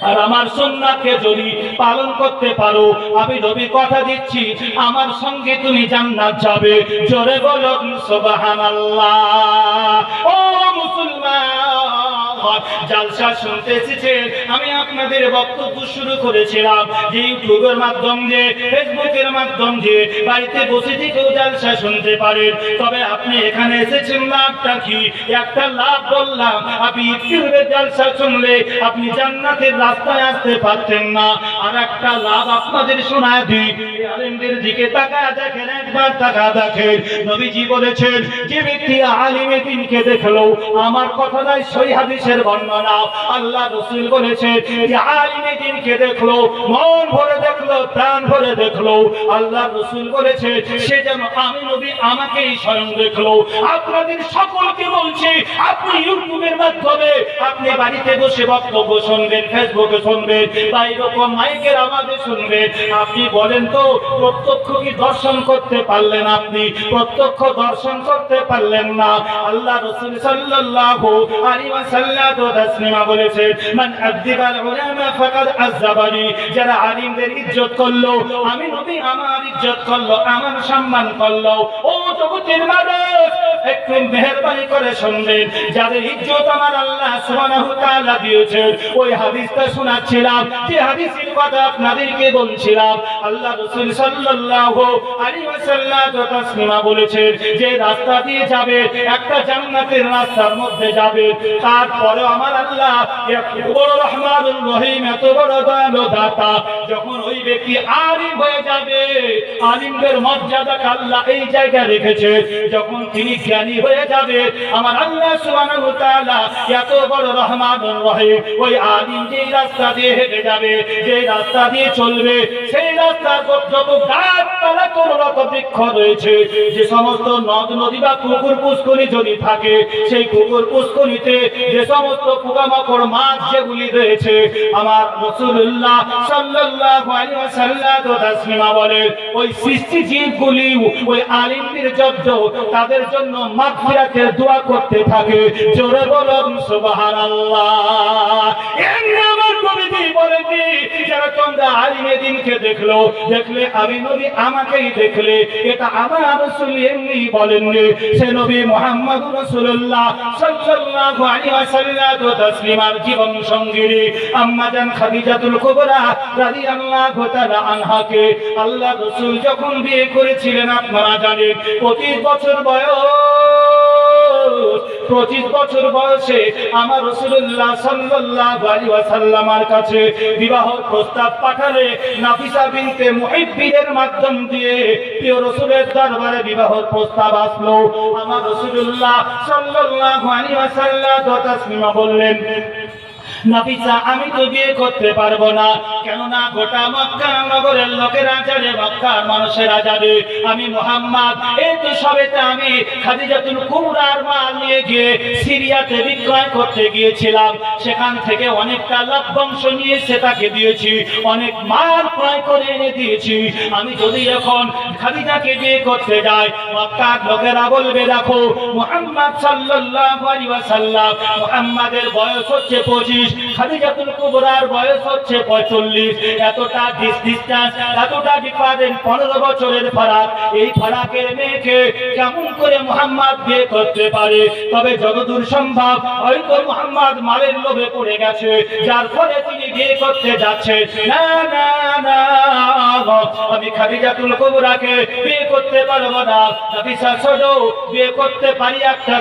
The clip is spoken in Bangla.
আর আমার সুন্নাহকে যদি পালন করতে পারো, আমি নবী কথা দিচ্ছি আমার সঙ্গে তুমি জান্নাত যাবে। জোরে বলো সুবহানাল্লাহ। ও মুসলমান, জালসা শুনতে এসেছেন, আমি আপনাদের বক্তব্য শুরু করেছিলাম যে ইউটিউবের মাধ্যম দিয়ে, ফেসবুকের মাধ্যম দিয়ে বাড়িতে বসে থেকেও জালসা শুনতে পারেন। তবে আপনি এখানে এসেছেন লাভটা কি? একটা লাভ বললাম, আপনি ইউটিউবের জালসা শুনলে আপনি জান্নাতের রাস্তায় আসতে পারতেন না। আর একটা লাভ আপনাদের শোনায় দিই, আলেমদের দিকে তাকায় দেখেন, একবার তাকায় দেখেন, নবীজি বলেছেন যে ব্যক্তি আলিমে দ্বীনকে দেখলো, আমার কথা নয়, সহিহ হাদিসের বর্ণনা, আল্লাহ রাসূল বলেছেন যে আলিমে দ্বীনকে দেখলো, মন ভরে দেখলো, প্রাণ ভরে দেখলো, আল্লাহ রাসূল বলেছেন সে যেন আমি নবী আমাকেই স্বয়ং দেখলো। আপনাদের সকলকে বলছি, আপনি ইউটিউবের মাধ্যমে আপনি বাড়িতে বসে বক্তব্য শুনবেন, ফেসবুকে শুনবেন, বা এরকম মাইকের আওয়াজে শুনবেন, আপনি বলেন তো প্রত্যক্ষ কি দর্শন করতে পারলেন? আপনি প্রত্যক্ষ দর্শন করতে পারলেন না। আল্লাহ রাসূল সাল্লাল্লাহু আলাইহি ওয়াসাল্লাম তাসলিমা বলেছেন, মান আযযাবাল উলামা ফাকাদ আযযাবানি, যারা আলিমদের ইজ্জত করলো, আমি নবী আমার ইজ্জত করলো, আমার সম্মান করলো। ও জগতের মানুষ, একটু মেহেরবানি করে শুনবেন, যাদের ইজ্জত আমার আল্লাহ সুবহানাহু ওয়া তাআলা দিয়েছেন, ওই হাদিসটা শোনাচ্ছিলাম, যে হাদিসের কথা আপনাদেরকে বলছিলাম। আল্লাহ রাসূল সাল্লাল্লাহু আলাইহি ওয়াসাল্লাম তাসলিমা বলেছেন যে রাস্তা দিয়ে যাবে, একটা জান্নাতের রাস্তার মধ্যে যাবে, তারপরে আমার আল্লাহ এত বড় রহমানুর রহিম, এত বড় দয়ালু দাতা, যখন ওই ব্যক্তি আলিম হয়ে যাবে, আলিমদের মর্যাদাকে আল্লাহ এই জায়গায় রেখেছে, যখন তিনি জ্ঞানী হয়ে যাবে, আমার আল্লাহ সুবহানাহু ওয়া তাআলা এত বড় রহমানুর রহিম, ওই আলিম যেই রাস্তা দিয়ে হেঁটে যাবে, যে রাস্তা দিয়ে চলবে, সেই রাস্তার যত গাছপালা তরুণত বৃক্ষ রয়েছে, যে সমস্ত নদ নদী বা পুকুর পুষ্করী যদি থাকে, সেই পুকুর পুষ্করীতে যে সমস্ত পোকামাকড় মাছ যেগুলি রয়েছে, আমার রাসূলুল্লাহ সাল্লাল্লাহু আলাইহি ওয়াসাল্লাম তাসলিমা বলেন ওই সৃষ্টি জীবগুলি ওই আলিমদের জন্য তাদের জন্য মাগফিরাতের দোয়া করতে থাকে। জোরে বলুন সুবহানাল্লাহ। এমনি আমার নবী বলেননি, যারা তোমরা আলিমে দ্বীনকে দেখলো, দেখলে আমি নবী আমাকেই দেখলে, এটা আমার রাসূল এমনি বলেননি, সে নবী মুহাম্মদুর রাসূলুল্লাহ সাল্লাল্লাহু আলাইহি ওয়াসাল্লাম তাসলিমার জীবন সঙ্গিনী আম্মা জান খাদিজাতুল কুবরা রাদিয়াল্লাহু তাআলা আনহাকে আল্লাহ রাসূল যখন বিয়ে করেছিলেন, আপনারা জানেন 25 বছর বয়সে আমার রাসূলুল্লাহ সাল্লাল্লাহু আলাইহি ওয়াসাল্লামের কাছে বিবাহ প্রস্তাব পাঠালে নাফিসা বিনতে মুহিব্বিনের মাধ্যম দিয়ে প্রিয় রাসূলের দরবারে বিবাহ প্রস্তাব আসলো। আমার রাসূলুল্লাহ সাল্লাল্লাহু আলাইহি ওয়াসাল্লাম তাসলিমা বললেন, নাফিসা আমি তো বিয়ে করতে পারবো না, কেননা গোটা মক্কা নগরের লোকেরা জানে, মক্কার মানুষেরা জানে আমি মুহাম্মদ, এই তো সবেতে আমি খাদিজাতুল কুবরার মাল নিয়ে গিয়ে সিরিয়াতে বিক্রয় করতে গিয়েছিলাম, সেখান থেকে অনেকটা লভ্যাংশ নিয়ে সেটাকে দিয়েছি, অনেক মাল ক্রয় করে এনে দিয়েছি। আমি যদি এখন খাদিজাকে বিয়ে করতে যাই, মক্কার লোকেরা বলবে দেখো মুহাম্মদ সাল্লাল্লাহু আলাইহি ওয়াসাল্লাম, মুহাম্মাদের বয়স হচ্ছে 25, খাদিজাতুল কুবরার বয়স হচ্ছে 45, এতটা ডিসটেন্স, এতটা ডিফারেন্স, 15 বছরের ফারাক। এই ফারাকের মেয়েকে কেমন করে মুহাম্মদ বিয়ে করতে পারে? তবে যতদূর সম্ভব হয়তো মুহাম্মদ মালের লোভে পড়ে গেছে, যার ফলে তিনি বিয়ে করতে যাচ্ছে। না না না, আমি খাদিজাতুল কুবরাকে বিয়ে করতে পারবো না, নাফিসা ছোট, বিয়ে করতে পারি একটা